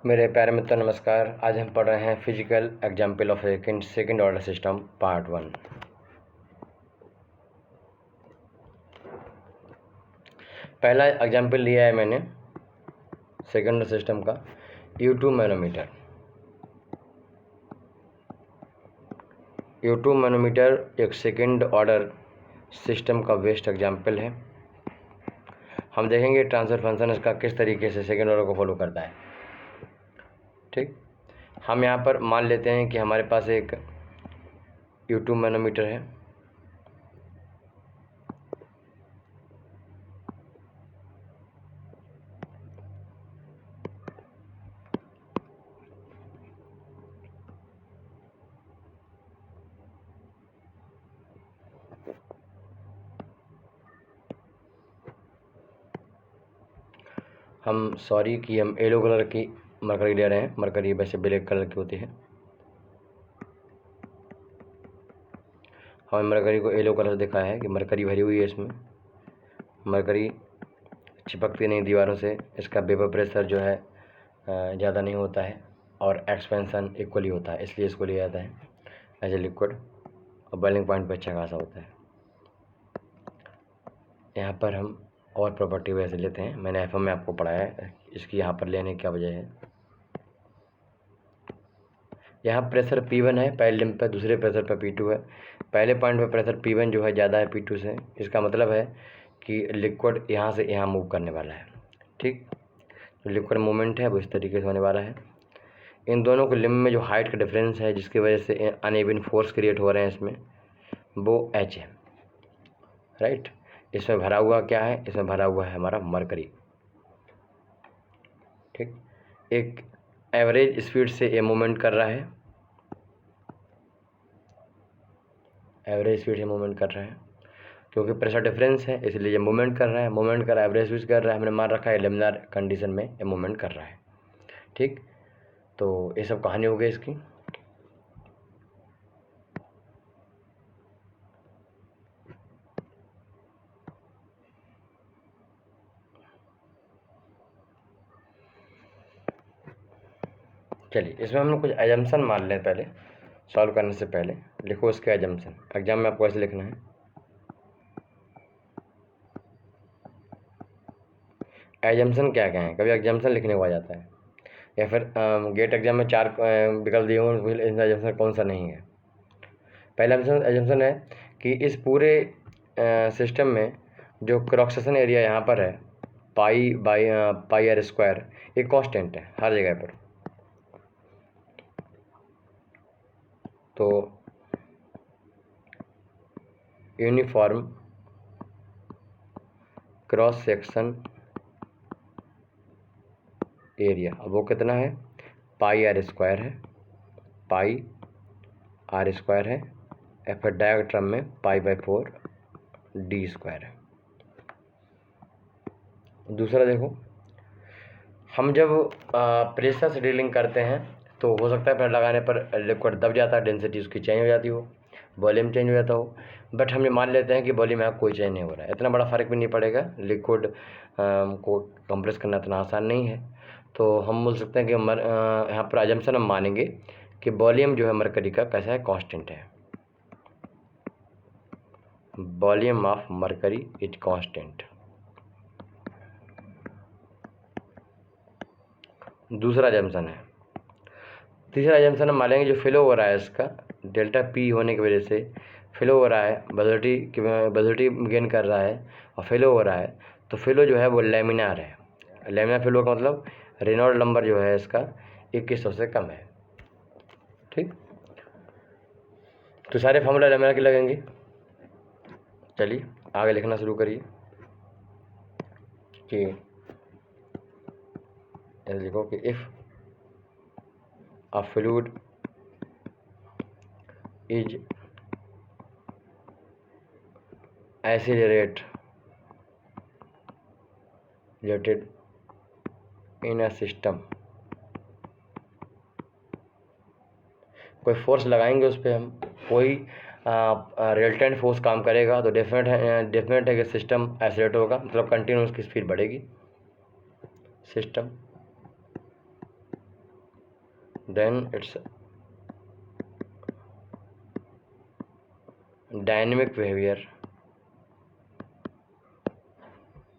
मेरे प्यारे मित्रों नमस्कार। आज हम पढ़ रहे हैं physical example of second order system part 1। पहला एग्जाम्पल लिया है मैंने सेकेंड ऑर्डर सिस्टम का U2 मैनोमीटर। U2 मैनोमीटर एक सेकेंड ऑर्डर सिस्टम का बेस्ट एग्जाम्पल है। हम देखेंगे ट्रांसफर फंक्शन इसका किस तरीके से सेकेंड ऑर्डर को फॉलो करता है। ठीक, हम यहाँ पर मान लेते हैं कि हमारे पास एक U2 मैनोमीटर है। हम सॉरी कि हम येलो कलर की मरकरी ले रहे हैं। मरकरी वैसे ब्लैक कलर की होती है। हमें मरकरी को येलो कलर दिखा है कि मरकरी भरी हुई है। इसमें मरकरी चिपकती नहीं दीवारों से। इसका वेपर प्रेशर जो है ज़्यादा नहीं होता है और एक्सपेंशन इक्वली होता है, इसलिए इसको लिया जाता है एज ए लिक्विड। और बॉइलिंग पॉइंट पे अच्छा खासा होता है। यहाँ पर हम और प्रॉपर्टी वैसे लेते हैं। मैंने एफएम में आपको पढ़ाया है, इसकी यहाँ पर लेने की क्या वजह है। यहाँ प्रेशर P1 है पहले लिंब पर, दूसरे प्रेशर पर P2 है। पहले पॉइंट पर प्रेशर P1 जो है ज़्यादा है P2 से। इसका मतलब है कि लिक्विड यहाँ से यहाँ मूव करने वाला है। ठीक, तो लिक्विड मूवमेंट है वो इस तरीके से होने वाला है। इन दोनों के लिंब में जो हाइट का डिफरेंस है, जिसकी वजह से अनइवन फोर्स क्रिएट हो रहे हैं इसमें, वो H है। राइट, इसमें भरा हुआ क्या है? इसमें भरा हुआ है हमारा मरकरी। ठीक, एक एवरेज स्पीड से ये मूवमेंट कर रहा है। एवरेज स्पीड से मूवमेंट कर रहा है क्योंकि प्रेशर डिफरेंस है, इसलिए ये मूवमेंट कर रहा है। मूवमेंट कर एवरेज स्पीड कर रहा है। हमने मान रखा है लेमिनार कंडीशन में ये मूवमेंट कर रहा है। ठीक, तो ये सब कहानी हो गई इसकी। चलिए, इसमें हम लोग कुछ एजम्पशन मान लें। पहले सॉल्व करने से पहले लिखो इसके एजम्पशन। एग्जाम में आपको ऐसे लिखना है। एजम्पशन क्या क्या है? कभी एग्जाम्पशन लिखने को आ जाता है या फिर गेट एग्जाम में 4 विकल्प दिए हों, इसमें एजम्पशन कौन सा नहीं है। पहला एजम्पशन है कि इस पूरे सिस्टम में जो क्रॉस सेक्शन एरिया यहाँ पर है पाई आर स्क्वायर, एक कांस्टेंट है हर जगह पर। तो यूनिफॉर्म क्रॉस सेक्शन एरिया, अब वो कितना है? पाई आर स्क्वायर है। पाई आर स्क्वायर है या फिर डायग्राम में π/4 d स्क्वायर है। दूसरा देखो, हम जब प्रेशर से डीलिंग करते हैं तो हो सकता है प्रेशर लगाने पर लिक्विड दब जाता है, डेंसिटी उसकी चेंज हो जाती हो, वॉल्यूम चेंज हो जाता हो। बट हम ये मान लेते हैं कि वॉल्यूम में कोई चेंज नहीं हो रहा है। इतना बड़ा फ़र्क भी नहीं पड़ेगा। लिक्विड को कंप्रेस करना इतना आसान नहीं है। तो हम बोल सकते हैं कि यहाँ पर अजम्पशन हम मानेंगे कि वॉल्यूम जो है मरकरी का कैसा है? कांस्टेंट है। Volume of mercury is constant. दूसरा अजम्पशन है। तीसरा एजम्पशन हम मानेंगे जो फ्लो हो रहा है इसका डेल्टा P होने की वजह से फ्लो हो रहा है, वेलोसिटी गेन कर रहा है और फ्लो हो रहा है। तो फ्लो जो है वो लेमिनार है। लेमिनार फ्लो का मतलब रेनॉल्ड नंबर जो है इसका 2100 से कम है। ठीक, तो सारे फार्मूला लेमिनार के लगेंगे। चलिए आगे लिखना शुरू करिए कि लिखो कि if a fluid is accelerated in a system, कोई फोर्स लगाएंगे उस पर, हम कोई रिजल्टेंट फोर्स काम करेगा तो डेफिनेट है कि सिस्टम एक्सेलरेट होगा, मतलब कंटिन्यूस की स्पीड बढ़ेगी। System then its dynamic behavior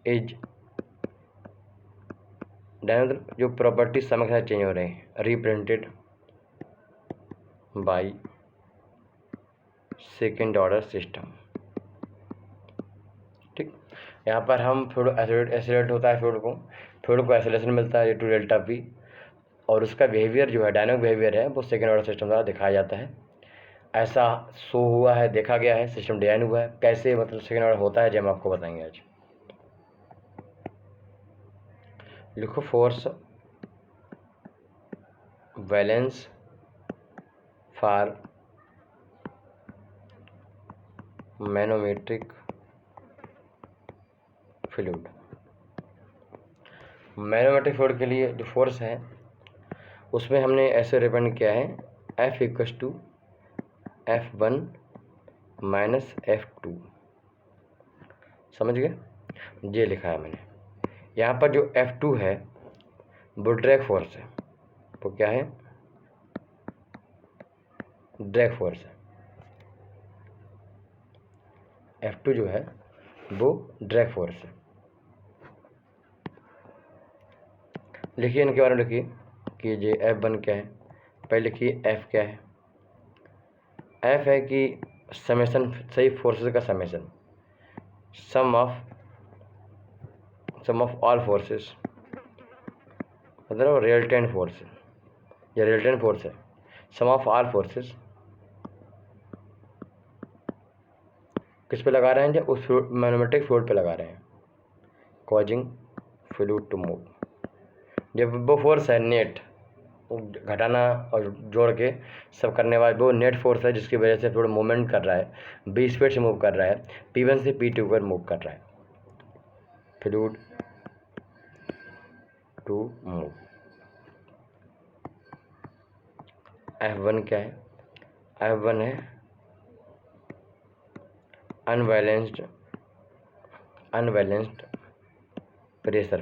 is dynamic जो प्रॉपर्टी समय के साथ चेंज हो रहे हैं represented by second order system. ठीक, यहाँ पर हम फ्लूइड एसिलेट होता है फ्लूइड को एसिलेशन मिलता है टू डेल्टा पी, और उसका बिहेवियर जो है डायनामिक बिहेवियर है वो सेकेंड ऑर्डर सिस्टम द्वारा दिखाया जाता है। ऐसा शो हुआ है, देखा गया है, सिस्टम डिजाइन हुआ है। कैसे मतलब सेकेंड ऑर्डर होता है जो हम आपको बताएंगे आज। लिखो force valence for manometric fluid. Manometric fluid के लिए जो फोर्स है उसमें हमने ऐसे रिप्रेजेंट किया है F equals to F1 minus F2। समझ गए, ये लिखा है मैंने। यहाँ पर जो F2 है वो ड्रैग फोर्स है, वो क्या है, ड्रैग फोर्स है। F2 जो है वो ड्रैग फोर्स है। लिखिए इनके बारे में, लिखिए कि ये F1 क्या है। पहले लिखिए F क्या है। F है कि समेशन, सही फोर्सेस का summation, sum of all forces, मतलब रिजल्टेंट फोर्स, ये रिजल्टेंट फोर्स है। सम ऑफ ऑल फोर्सेस किस पे लगा रहे हैं, जब उस मैग्नेटिक फ्लूइड पे लगा रहे हैं, कॉजिंग फ्लूइड टू मूव। जब वो फोर्स है नेट, घटाना और जोड़ के सब करने वाले वो नेट फोर्स है जिसकी वजह से फ्लूइड मूवमेंट कर रहा है, बी स्पीड से मूव कर रहा है, P1 से P2 पर मूव कर रहा है, फ्लूइड टू मूव। F1 क्या है, F1 है unbalanced pressure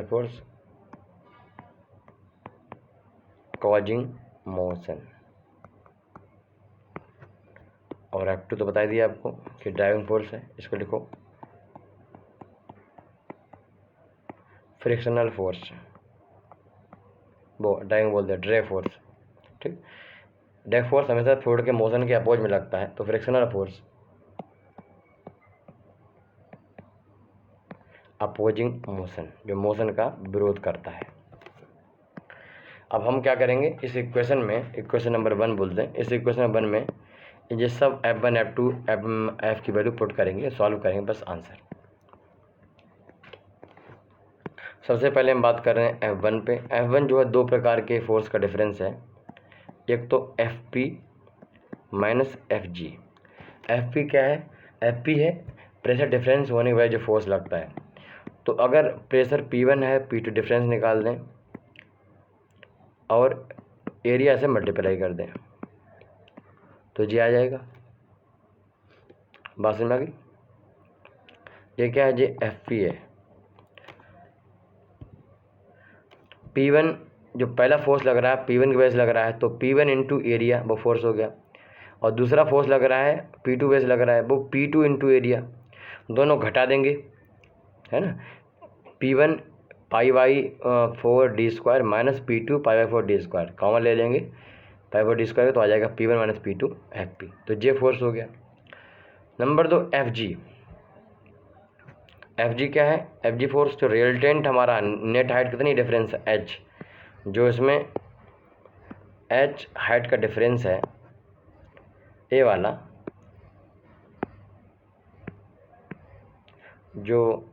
force causing motion. और F2 तो बता दिया आपको कि ड्राइविंग फोर्स है, इसको लिखो फ्रिक्शनल फोर्स, वो ड्राइविंग बोलते हैं ड्रैग फोर्स। ठीक, ड्रैग फोर्स हमेशा फ्लूइड के मोशन के अपोज में लगता है, तो फ्रिक्शनल फोर्स अपोजिंग मोशन, जो मोशन का विरोध करता है। अब हम क्या करेंगे, इस इक्वेशन में, इक्वेशन नंबर 1 बोलते हैं, इस इक्वेशन नंबर 1 में ये सब F1 F2 F की वैल्यू पुट करेंगे, सॉल्व करेंगे बस आंसर। सबसे पहले हम बात कर रहे हैं F1 पे। F1 जो है दो प्रकार के फोर्स का डिफरेंस है, एक तो Fp माइनस Fg। Fp क्या है, Fp है प्रेशर डिफरेंस होने की वजह जो फोर्स लगता है। तो अगर प्रेशर P1 है, P2 डिफरेंस निकाल दें और एरिया से मल्टीप्लाई कर दें तो जी आ जाएगा। बात समझ में आ गई। ये क्या है, जी Fp है। P1 जो पहला फोर्स लग रहा है P1 की वजह से लग रहा है, तो P1 इंटू एरिया वो फोर्स हो गया, और दूसरा फोर्स लग रहा है P2 वजह से लग रहा है, वो P2 इंटू एरिया, दोनों घटा देंगे, है ना। P1 π/4d² minus P2 π/4d², common ले लेंगे, π/4d² तो आ जाएगा P1 माइनस P2 Fp, तो जे फोर्स हो गया। नंबर 2 Fg क्या है, Fg फोर्स जो रिजल्टेंट हमारा नेट हाइट कितनी डिफरेंस है h, जो इसमें h हाइट का डिफरेंस है ए वाला, जो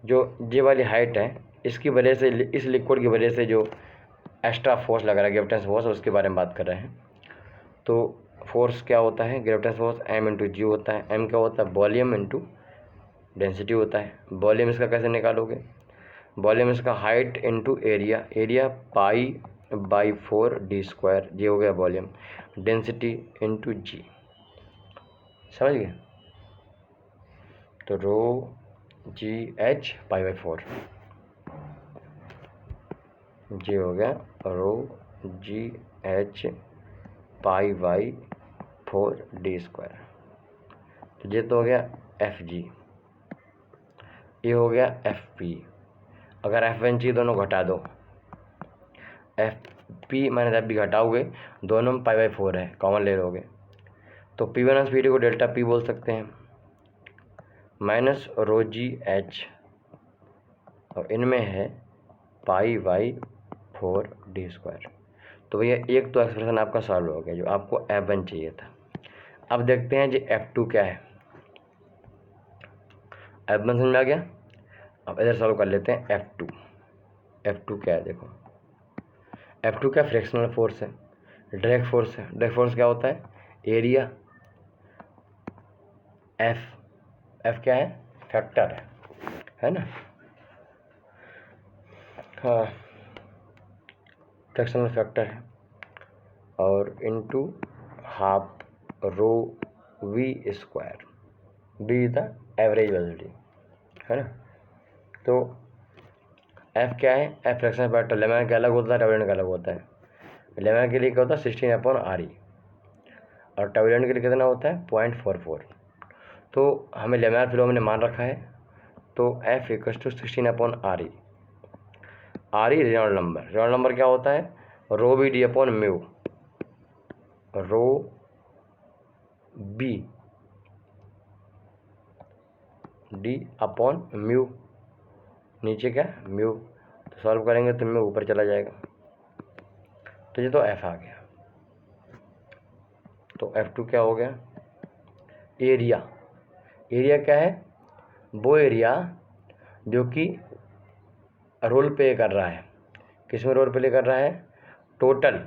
जे वाली हाइट है, इसकी वजह से, इस लिक्विड की वजह से जो एक्स्ट्रा फोर्स लग रहा है ग्रेविटेशन फोर्स, उसके बारे में बात कर रहे हैं। तो फोर्स क्या होता है, ग्रेविटेशन फोर्स m इंटू जी होता है। m क्या होता है, वॉल्यूम इंटू डेंसिटी होता है। वॉल्यूम इसका कैसे निकालोगे, वॉल्यूम इसका height into area, area π/4d², ये हो गया वॉल्यूम। डेंसिटी इंटू जी, समझ गए। तो रो G H pi by 4, G हो गया rho G H pi by 4 D square. तो ये तो हो गया एफ जी, ये हो गया एफ पी। अगर एफ एन जी दोनों घटा दो, F P minus F B घटाओगे, दोनों में पाई बाई 4 है, कॉमन ले लोगे तो पी वन पी डी को डेल्टा पी बोल सकते हैं, माइनस रो जी एच, और इनमें है पाई बाई 4 डी स्क्वायर। तो भैया एक तो एक्सप्रेशन आपका सॉल्व हो गया जो आपको एफ वन चाहिए था। अब देखते हैं जी एफ टू क्या है। एफ वन समझ में आ गया, अब इधर सॉल्व कर लेते हैं एफ टू। एफ टू क्या है देखो, एफ टू क्या फ्रैक्शनल फोर्स है, डायरेक्ट फोर्स है। डायरेक्ट फोर्स क्या होता है, एरिया, एफ क्या है, फैक्टर है ना, हाँ फ्रैक्शनल फैक्टर है, और into half rho V square, V is the average velocity, है ना। तो एफ क्या है, एफ फ्रैक्शनल फैक्टर, लेमैन का अलग होता है, टर्बुलेंट का अलग होता है। लेमैन के लिए क्या होता है 16/RE, और टर्बुलेंट के लिए कितना होता है 0.44। तो हमें लेमैन फ्लो हमने मान रखा है, तो F equals to 16/RE। RE Reynold number, Reynold number क्या होता है, rho B D upon mu, rho B D upon mu, नीचे क्या म्यू, तो सॉल्व करेंगे तो म्यू ऊपर चला जाएगा, तो ये तो एफ आ गया। तो एफ टू क्या हो गया, एरिया। एरिया क्या है, वो एरिया जो कि रोल प्ले कर रहा है, किस में रोल प्ले कर रहा है, टोटल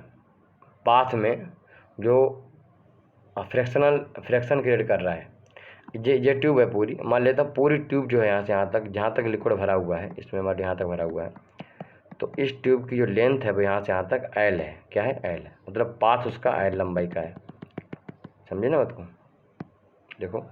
पाथ में जो फ्रैक्शन क्रिएट कर रहा है। ये ट्यूब है पूरी, मान लेता हूँ पूरी ट्यूब जो है यहाँ से यहाँ तक, जहाँ तक लिक्विड भरा हुआ है इसमें, हमारे यहाँ तक भरा हुआ है, तो इस ट्यूब की जो लेंथ है वो यहाँ से यहाँ तक एल है, क्या है एल है, मतलब पाथ उसका एल लंबाई का है, समझे ना बात को। देखो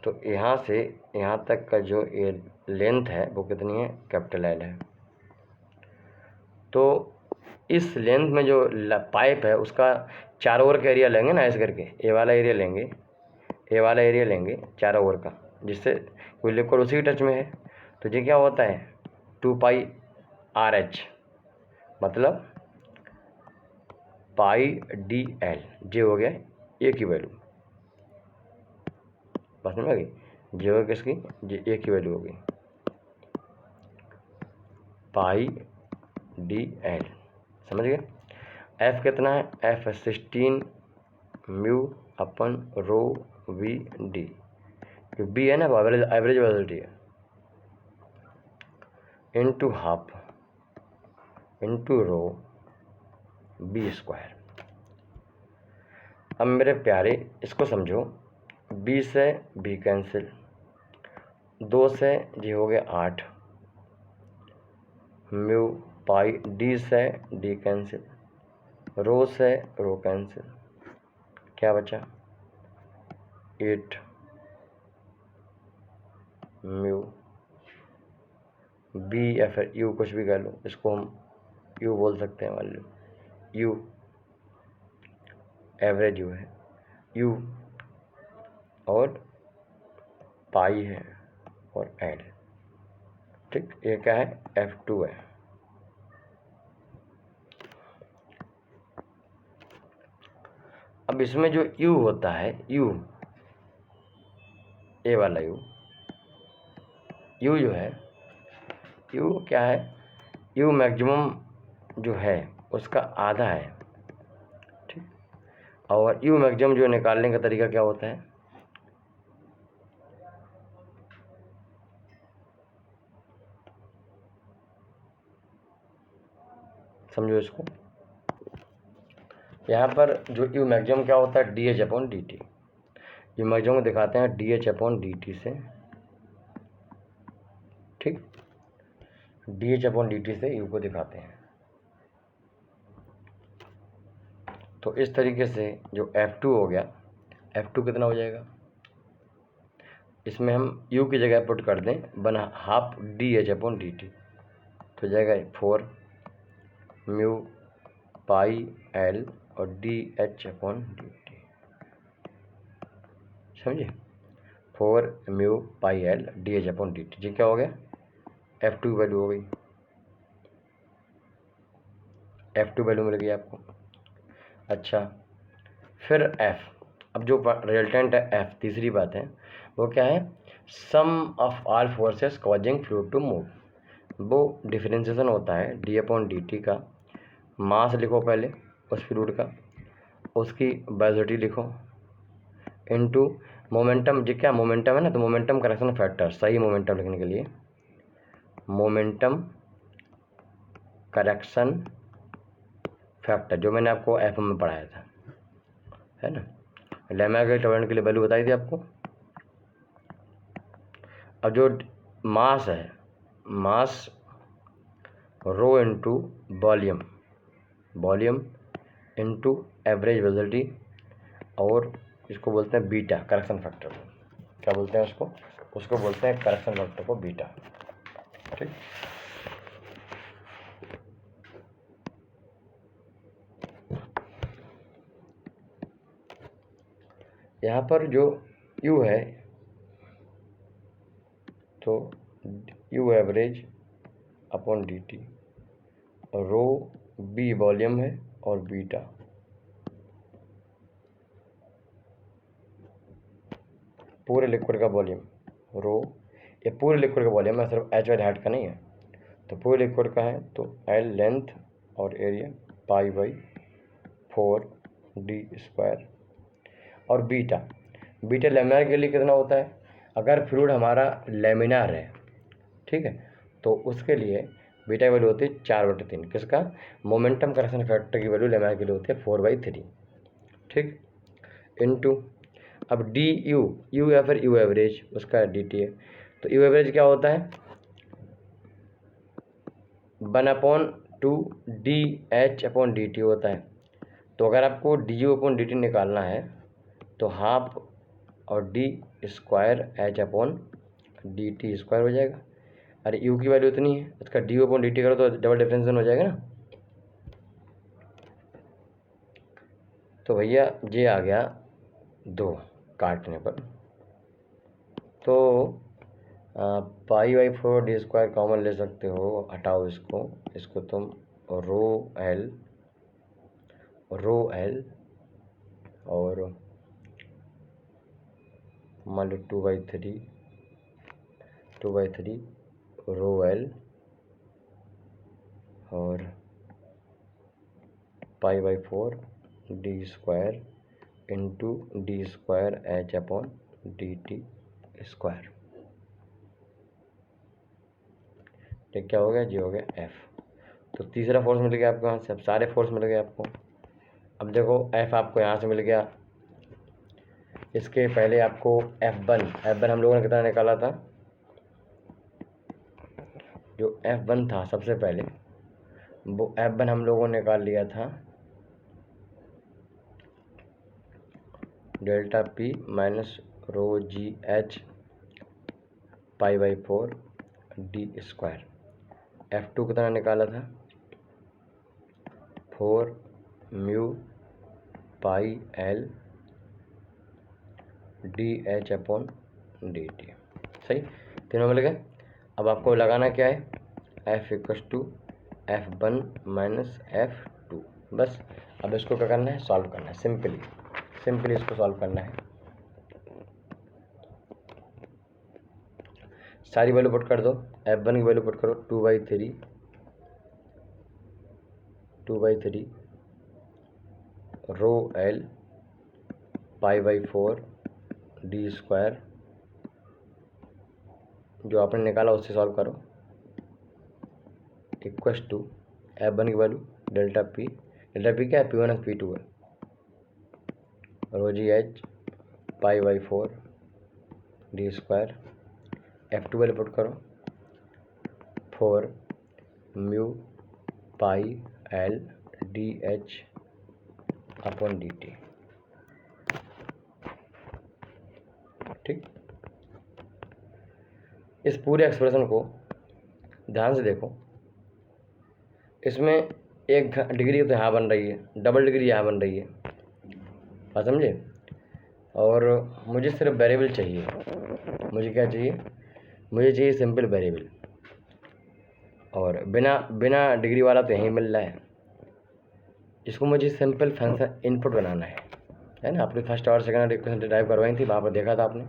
तो यहाँ से यहाँ तक का जो ये लेंथ है वो कितनी है, कैपिटल एल है। तो इस लेंथ में जो पाइप है उसका चारों ओर का एरिया लेंगे ना, ऐसे करके ए वाला एरिया लेंगे, ए वाला एरिया लेंगे चारों ओर का, जिससे कोई लिक्विड उसी टच में है, तो ये क्या होता है 2πRH, मतलब πDL, जे हो गया ए की वैल्यू, बस समझ गई, जे हो गया किसकी, जे ए की वैल्यू होगी πDL, समझ गए। एफ कितना है, F 16 mu upon rho V D, B है ना एवरेज वेलोसिटी है, into half into rho B square. अब मेरे प्यारे इसको समझो, बी से बी कैंसिल, 2 से जी हो गया 8, म्यू पाई, डी से डी कैंसिल, रो से रो कैंसिल, क्या बचा 8 म्यू, बी या फिर यू कुछ भी कह लो, इसको हम यू बोल सकते हैं, मान लो यू एवरेज यू है, यू और पाई है और एल, ठीक, ये क्या है F2 है। अब इसमें जो U होता है, U ए वाला U जो है, U क्या है, U मैक्सिमम जो है उसका आधा है, ठीक, और U मैक्सिमम जो निकालने का तरीका क्या होता है, समझो इसको, यहाँ पर जो यू मैक्सिमम क्या होता है DH/dt, यू मैक्सिमम को दिखाते हैं DH/dt से, ठीक, DH/dt से यू को दिखाते हैं। तो इस तरीके से जो F2 हो गया, F2 कितना हो जाएगा, इसमें हम u की जगह पुट कर दें बना हाफ dH/dt, तो जाएगा 4 म्यू पाई L और dH/dt, समझे, 4 म्यू पाई L dH/dt। जी क्या हो गया, F2 की वैल्यू हो गई, F2 वैल्यू मिल गई आपको। अच्छा, फिर F, अब जो रिजल्टेंट है F, तीसरी बात है वो क्या है, sum of all forces causing fluid to move. वो डिफरेंशिएशन होता है d/dt का, मास लिखो पहले उस फ्लूइड का, उसकी वेलोसिटी लिखो इनटू मोमेंटम। जी क्या मोमेंटम है ना, तो मोमेंटम करेक्शन फैक्टर, सही मोमेंटम लिखने के लिए मोमेंटम करेक्शन फैक्टर, जो मैंने आपको एफ में पढ़ाया था, है ना, लेमा के टर्न के लिए वैल्यू बताई थी आपको। अब जो मास है, mass rho into volume, volume into average velocity, और इसको बोलते हैं बीटा करेक्शन फैक्टर को, क्या बोलते हैं उसको, उसको बोलते हैं करेक्शन फैक्टर को बीटा, ठीक। यहाँ पर जो u है, तो u एवरेज अपॉन dt, रो b वॉल्यूम है और बीटा पूरे लिक्विड का वॉल्यूम, रो ये पूरे लिक्विड का वॉल्यूम है, सिर्फ एच वाई हाइट का नहीं है, तो पूरे लिक्विड का है, तो एल लेंथ और एरिया पाई बाई 4d², और बीटा, बीटा लेमिनार के लिए कितना होता है, अगर फ्लूइड हमारा लेमिनार है, ठीक है, तो उसके लिए बीटा की वैल्यू होती है 4/3, किसका, मोमेंटम करेक्शन फैक्टर की वैल्यू लेमिनार के लिए होती है 4/3, ठीक, इनटू अब डी यू या फिर यू एवरेज, उसका डी टी है, तो यू एवरेज क्या होता है, 1/2 DH/dt होता है। तो अगर आपको du/dt निकालना है तो हाफ और d²H/dt² हो जाएगा। अरे u की वैल्यू इतनी है, इसका du/dt करो तो डबल डिफरेंशिएशन हो जाएगा ना, तो भैया ये आ गया 2 काटने पर, तो π/4d² कॉमन ले सकते हो, हटाओ इसको तुम रो एल और मान लो 2/3 रो एल और π/4d² इंटू d²H/dt²। ठीक, क्या हो गया जी, हो गया एफ। तो तीसरा फोर्स मिल गया आपको यहाँ से, अब सारे फोर्स मिल गए आपको। अब देखो एफ आपको यहाँ से मिल गया, इसके पहले आपको F1 हम लोगों ने कितना निकाला था, जो F1 था सबसे पहले, वो F1 हम लोगों ने निकाल लिया था delta P minus rho GH π/4d²। F2 कितना निकाला था, 4 म्यू पाई L dH/dt, सही, तीनों मिल गए। अब आपको लगाना क्या है, F = F1 माइनस F2, बस। अब इसको क्या करना है, सॉल्व करना है, सिंपली इसको सॉल्व करना है। सारी वैल्यू पुट कर दो, F1 की वैल्यू पुट करो 2/3 रो एल π/4d², जो आपने निकाला उससे सॉल्व करो, इक्वस टू F1 की वैल्यू डेल्टा P क्या है, P1 P2 है, रो GH π/4d², F2 value put करो 4 म्यू पाई L dH upon D T. ठीक, इस पूरे एक्सप्रेशन को ध्यान से देखो, इसमें 1 डिग्री तो यहाँ बन रही है, डबल डिग्री यहाँ बन रही है, बात समझे। और मुझे सिर्फ वेरिएबल चाहिए, मुझे क्या चाहिए, मुझे चाहिए सिंपल वेरिएबल, और बिना बिना डिग्री वाला तो यहीं मिल रहा है। इसको मुझे सिंपल फंक्शन इनपुट बनाना है ना। आपने फर्स्ट और सेकंड इक्वेशन ड्राइव करवाई थी, वहाँ पर देखा था आपने।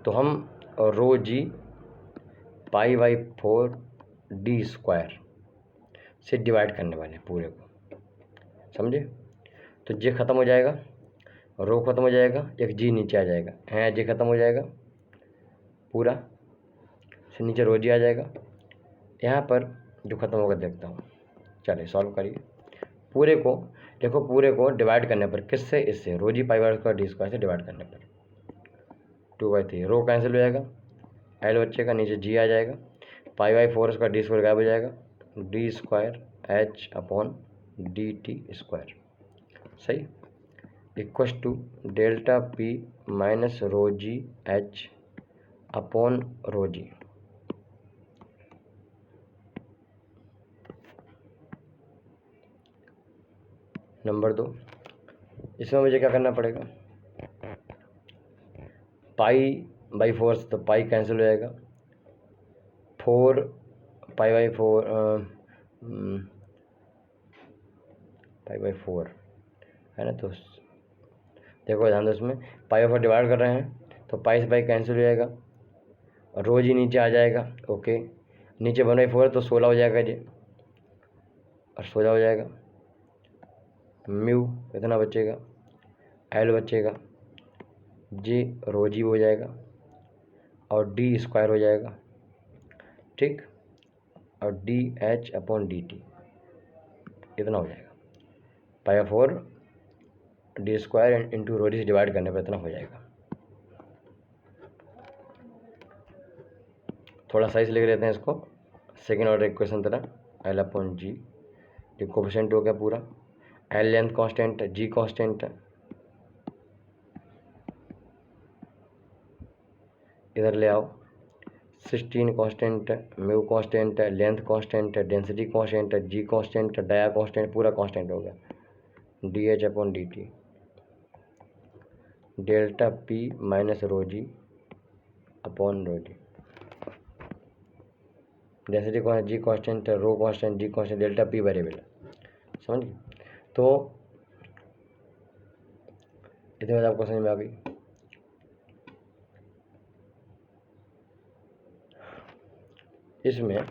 तो हम रो जी π/4 डी स्क्वायर से डिवाइड करने वाले हैं पूरे को, समझे। तो जे ख़त्म हो जाएगा, रो ख़त्म हो जाएगा, एक जी नीचे आ जाएगा, है जे ख़त्म हो जाएगा पूरा, से नीचे रो जी आ जाएगा। यहाँ पर जो ख़त्म होगा देखता हूँ, चलिए सॉल्व करिए पूरे को। देखो पूरे को डिवाइड करने पर किससे, इससे रो जी π/4 डी स्क्वायर से डिवाइड करने पर 2/3, रो कैंसिल हो जाएगा, एल बचेगा, नीचे जी आ जाएगा, π/4 उसका डी स्क्वायर गायब हो जाएगा, D square H upon D T square, सही, equals to delta P minus rho G H upon rho G. Number 2, इसमें मुझे क्या करना पड़ेगा, π/4 तो पाई कैंसिल हो जाएगा, 4 π/4 π/4 है ना। तो देखो ध्यान दो, इसमें π/4 डिवाइड कर रहे हैं तो पाई से पाई कैंसिल हो जाएगा, रो जी नीचे आ जाएगा, ओके, नीचे 1/4 तो 16 हो जाएगा जी, और 16 हो जाएगा, म्यू कितना बचेगा, एल बचेगा, जी रो जी हो जाएगा, और डी स्क्वायर हो जाएगा, ठीक, और D H upon D T इतना हो जाएगा, π/4 डी स्क्वायर इंटू रो जी से डिवाइड करने पर इतना हो जाएगा। थोड़ा साइज लिख लेते हैं इसको, सेकेंड ऑर्डर इक्वेशन तरह, एल अपॉन जी, ये कोफिशिएंट हो गया पूरा, एल लेंथ कांस्टेंट है, जी कांस्टेंट है, इधर ले आओ, 16 कांस्टेंट है, म्यू कांस्टेंट है, लेंथ कांस्टेंट है, डेंसिटी कांस्टेंट है, जी कांस्टेंट है, डाया कांस्टेंट, पूरा कांस्टेंट हो गया, D H upon D T, delta P minus rho G upon rho G, density constant, G constant है, rho constant, G constant, delta P variable है, समझ गए। तो इतने में आपको समझ में आ गई। इसमें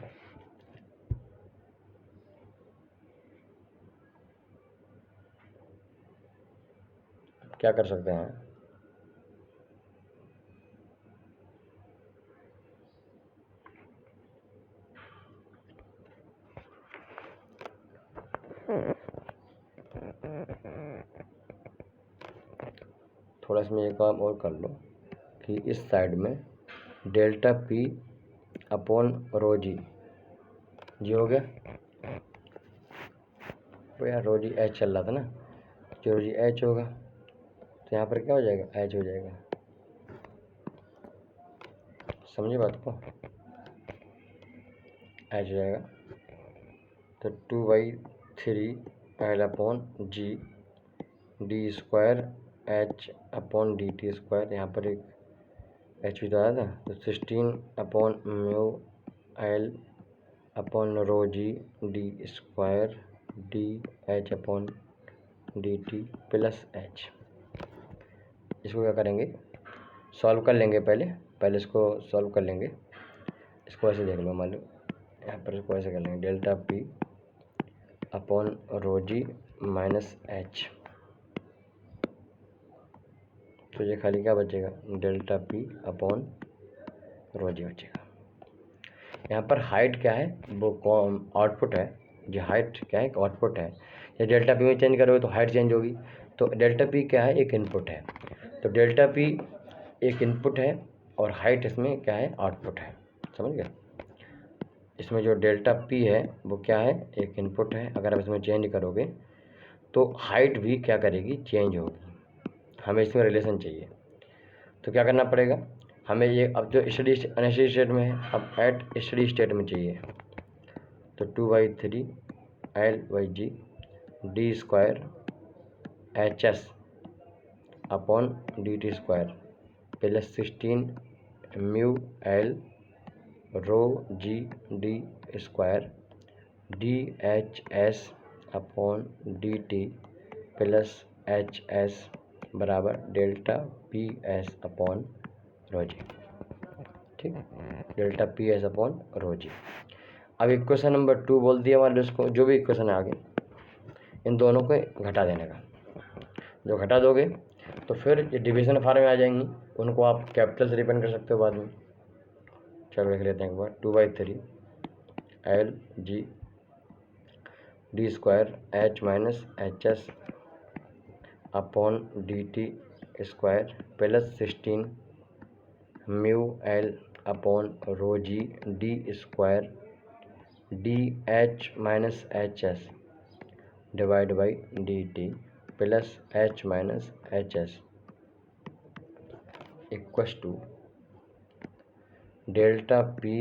क्या कर सकते हैं, थोड़ा इसमें एक काम और कर लो कि इस साइड में डेल्टा पी अपॉन रो जी, जी हो गया, तो यार रो जी एच चल रहा था ना, जो रो जी एच होगा तो यहाँ पर क्या हो जाएगा, एच हो जाएगा, समझिए बात को, एच हो जाएगा। तो 2/3 L upon G D square H upon D T square, यहाँ पर एक एच भी तो आया था, तो 16 upon mu L upon rho G D square D H upon D T plus H. इसको क्या करेंगे, सॉल्व कर लेंगे, पहले इसको सॉल्व कर लेंगे। इसको ऐसे देख लो, मान लो यहाँ पर इसको ऐसे कर लेंगे, डेल्टा पी अपॉन रो जी माइनस एच, तो ये खाली क्या बचेगा, डेल्टा पी अपॉन रो जी बचेगा। यहाँ पर हाइट क्या है, वो आउटपुट है, जो हाइट क्या है, आउटपुट है। या डेल्टा पी में चेंज करोगे तो हाइट चेंज होगी, तो डेल्टा पी क्या है, एक इनपुट है, तो डेल्टा पी एक इनपुट है और हाइट इसमें क्या है, आउटपुट है, समझ गए। इसमें जो डेल्टा पी है वो क्या है, एक इनपुट है, अगर आप इसमें चेंज करोगे तो हाइट भी क्या करेगी, चेंज होगी। हमें इसमें रिलेशन चाहिए, तो क्या करना पड़ेगा हमें, ये अब जो अनस्टडी स्टेट में है, अब एट स्टडी स्टेट में चाहिए। तो 2/3 L/G D square HS upon DT square plus 16 mu L rho G D square DHS upon DT plus HS बराबर delta PS upon rho G. ठीक है, डेल्टा PS अपॉन रो जी। अब equation number 2 बोल दिया हमारे उसको, जो भी इक्वेशन है आगे इन दोनों को घटा देने का। जो घटा दोगे तो फिर ये डिवीजन फार्म में आ जाएंगी, उनको आप कैपिटल से रिप्रेजेंट कर सकते हो बाद में। चलो लिख लेते हैं एक बार, 2/3 L/G D square H minus HS upon DT square plus 16 mu L upon rho G D square DH minus HS divide by DT plus H minus HS equals to delta P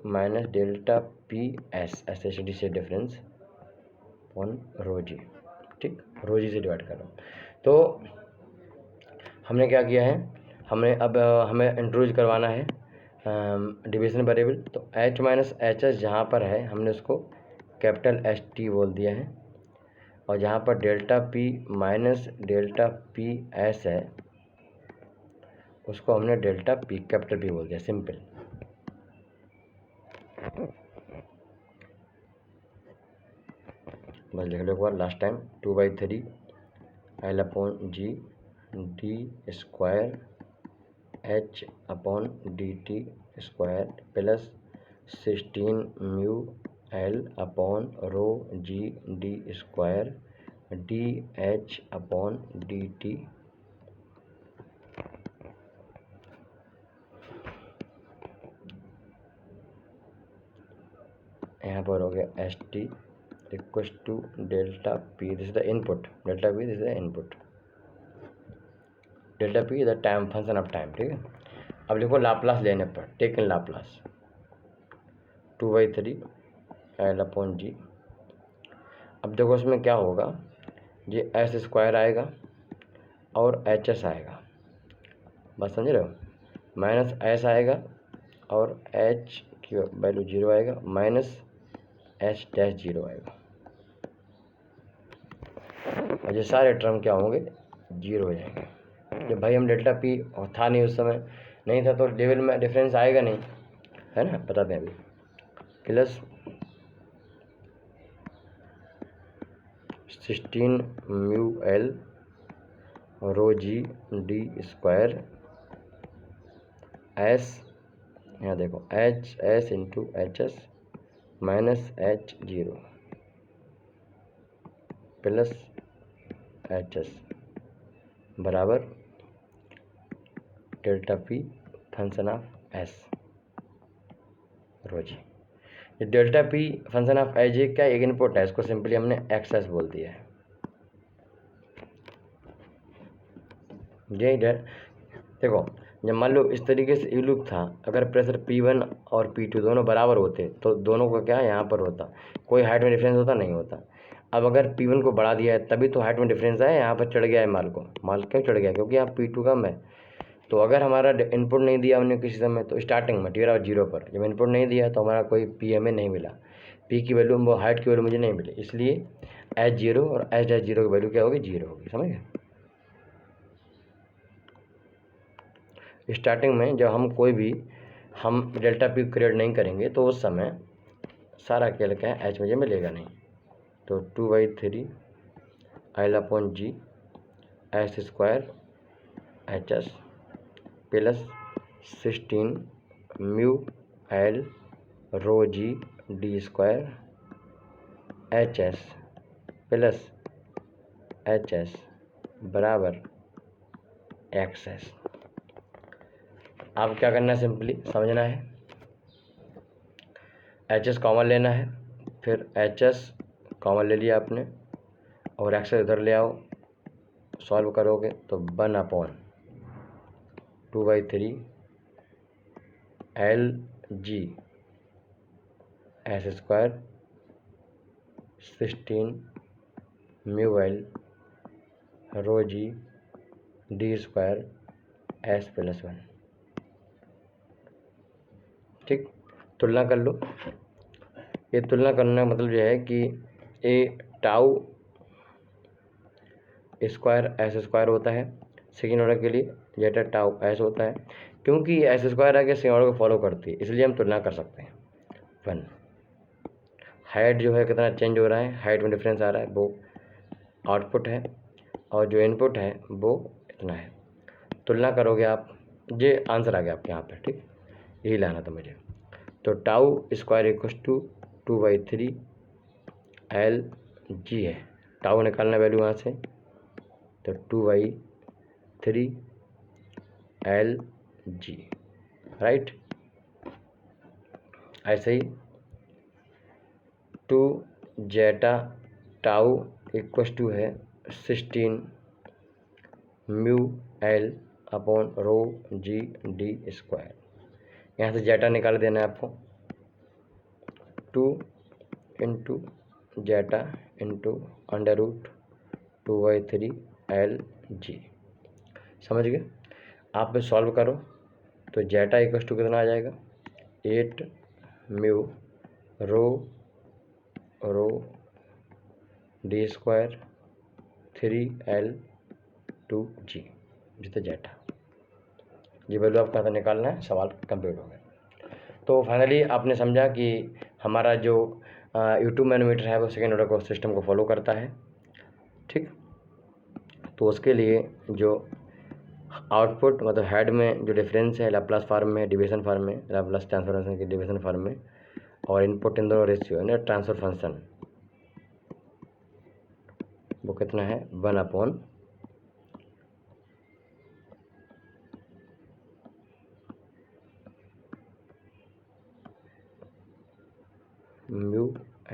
minus delta PS SSD से difference upon rho G. ठीक, rho जी से divide कर रहा हूँ। तो हमने क्या किया है, हमें इंट्रोड्यूस करवाना है डिवीजन वेरिएबल। तो H माइनस HS जहाँ पर है हमने उसको कैपिटल ST बोल दिया है, और जहाँ पर delta P minus delta PS है उसको हमने डेल्टा P कैपिटल P बोल दिया, सिंपल। बस लिख लो एक बार last time, 2/3 L upon G D square H upon DT square plus 16 mu L upon rho G D square DH upon DT यहाँ पर हो गया ST equal to delta P, this is the input, delta P this is the input, delta P is the time function of time. ठीक है, अब लिखो Laplace लेने पर, take in Laplace 2/3 L upon G। अब देखो उसमें क्या होगा, ये S स्क्वायर आएगा और HS आएगा, बस समझ रहे हो, माइनस S आएगा और H की वैल्यू 0 आएगा, माइनस H डैश 0 आएगा, और ये सारे टर्म क्या होंगे, 0 हो जाएंगे। जब भाई हम डेल्टा P और था नहीं उस समय, नहीं था तो लेवल में डिफरेंस आएगा नहीं, है ना, बताते हैं अभी। Plus 16 mu L rho G D square S, यहाँ देखो HS into HS minus H0 plus HS बराबर delta P function of S rho G. ये delta P function of S का एक इनपुट है, इसको सिंपली हमने XS बोल दिया है। यही देखो, जब मान लो इस तरीके से ई लूप था, अगर प्रेशर P1 और P2 दोनों बराबर होते तो दोनों का क्या यहाँ पर होता, कोई हाइट में डिफरेंस होता नहीं होता। अब अगर P1 को बढ़ा दिया है तभी तो हाइट में डिफरेंस आया, यहाँ पर चढ़ गया है माल क्यों चढ़ गया, क्योंकि यहाँ P2 कम है। तो अगर हमारा इनपुट नहीं दिया हमने किसी समय, तो स्टार्टिंग में टी 0 पर, जब इनपुट नहीं दिया तो हमारा कोई PMA नहीं मिला, P की वैल्यू, वो हाइट की वैल्यू मुझे नहीं मिली, इसलिए H0 और H-0 की वैल्यू क्या होगी, 0 होगी, समझ गए। स्टार्टिंग में जब हम डेल्टा P क्रिएट नहीं करेंगे तो उस समय सारा खेल क्या है, H मुझे मिलेगा नहीं। तो 2/3 L upon G S square HS plus 16 mu L rho G D square HS plus HS बराबर XS। अब क्या करना है, सिंपली समझना है, HS कॉमन लेना है, फिर HS कॉमन ले लिया आपने और एक्स इधर ले आओ, सॉल्व करोगे तो 1/2/3 LG S square 16 mu L rho G D square S+1। ठीक, तुलना कर लो। ये तुलना करने का मतलब यह है कि ए टाउ स्क्वायर एस स्क्वायर होता है सेकेंड ऑर्डर के लिए, जेटा टाउ एस होता है। क्योंकि एस स्क्वायर आगे सेकेंड ऑर्डर को फॉलो करती है, इसलिए हम तुलना कर सकते हैं। 1 हाइट जो है कितना चेंज हो रहा है, हाइट में डिफरेंस आ रहा है, वो आउटपुट है, और जो इनपुट है वो इतना है। तुलना करोगे आप, ये आंसर आ गया आपके यहाँ पे। ठीक, यही लाना था मुझे। तो tau square equals to 2/3 LG है, टाउ निकालना वैल्यू वहाँ से, तो 2/3 LG, राइट। ऐसे ही 2 जेटा टाउ इक्वस टू है 16 mu L upon rho G D square. यहाँ से जेटा निकाल देना है आपको, 2 इंटू जेटा इंटू √2/3 LG। समझ गए? आप सॉल्व करो तो जेटा इक्वस टू कितना आ जाएगा, 8 म्यू रो D स्क्वायर 3L2G जितना जेटा। ये वैल्यू आपको यहाँ निकालना है, सवाल कंप्लीट हो गया। तो फाइनली आपने समझा कि हमारा जो U2 मैनोमीटर है वो सेकेंड ऑर्डर को सिस्टम को फॉलो करता है। ठीक, तो उसके लिए जो आउटपुट मतलब हेड में जो डिफरेंस है लैप्लास फॉर्म में, डिवीजन फॉर्म में, लैप्लास ट्रांसफॉर्मेशन के डिवीजन फॉर्म में, और इनपुट इन दोनों रेशियो है ना, ट्रांसफर फंक्शन वो कितना है, 1/μ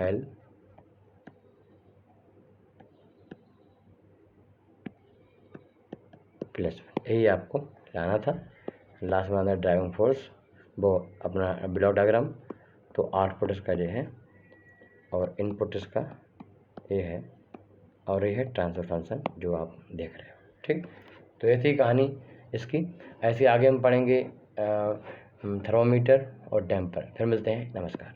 L प्लस। यही आपको लाना था। लास्ट में आना ड्राइविंग फोर्स, वो अपना ब्लॉक डायग्राम। तो आउटपुट इसका ये है और इनपुट इसका ये है, और ये है ट्रांसफर फंक्शन जो आप देख रहे हो। ठीक, तो ये थी कहानी इसकी। ऐसे आगे हम पढ़ेंगे थर्मोमीटर और डैम्पर। फिर मिलते हैं, नमस्कार।